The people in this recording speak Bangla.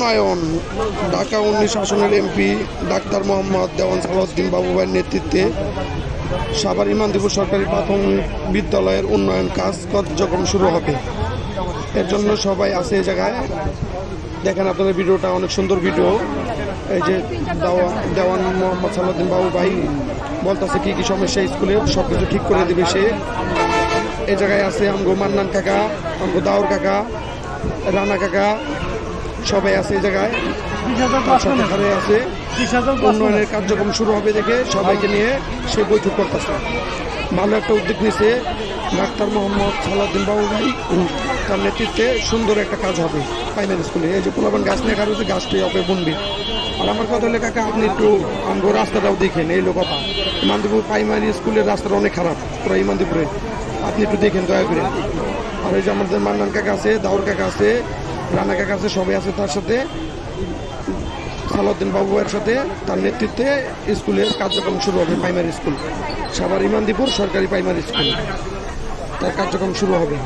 উন্নয়ন ঢাকা 19 আসনের এমপি ডাক্তার মোহাম্মদ দেওয়ান সালাউদ্দিন বাবু ভাইয়ের নেতৃত্বে সাভার ইমামদীপুর সরকারি প্রাথমিক বিদ্যালয়ের উন্নয়ন কার্যক্রম শুরু হবে। এর জন্য সবাই আছে এই জায়গায়। দেখেন আপনাদের ভিডিওটা অনেক সুন্দর ভিডিও। এই যে দেওয়ান মোহাম্মদ সালাউদ্দিন বাবু ভাই বলতেছে কি কি সমস্যা স্কুলের, সব কিছু ঠিক করে দেবে সে। এই জায়গায় আছে আমগো মান্নান কাকা, আমগো দাউর কাকা, রানা কাকা, সবাই আছে এই জায়গায়। আছে উন্নয়নের কার্যক্রম শুরু হবে দেখে সবাইকে নিয়ে সে বৈঠক করতেছে। ভালো একটা উদ্যোগ নিয়েছে ডাক্তার মোহাম্মদ সালাউদ্দিন বাবু ভাই, তার নেতৃত্বে সুন্দর একটা কাজ হবে প্রাইমারি স্কুলে। এই যে পোলাপান গাছ নিয়ে কারো গাছটি অপে বুনবে। আর আমার কথা হলে কাকা আপনি একটু আমগো রাস্তাটাও দেখেন, এই কথা ইমামদীপুর প্রাইমারি স্কুলের রাস্তাটা অনেক খারাপ পুরো ইমামদীপুরে, আপনি একটু দেখেন দয়া করে। আর এই যে আমাদের মান্নান কাকা আছে, দাউর কাকা আছে, রানা কাকা আছে, সবাই আছে তার সাথে সালাউদ্দিন বাবুয়ের সাথে, তার নেতৃত্বে স্কুলের কার্যক্রম শুরু হবে। প্রাইমারি স্কুল সাভার ইমামদীপুর সরকারি প্রাইমারি স্কুল, তার কার্যক্রম শুরু হবে।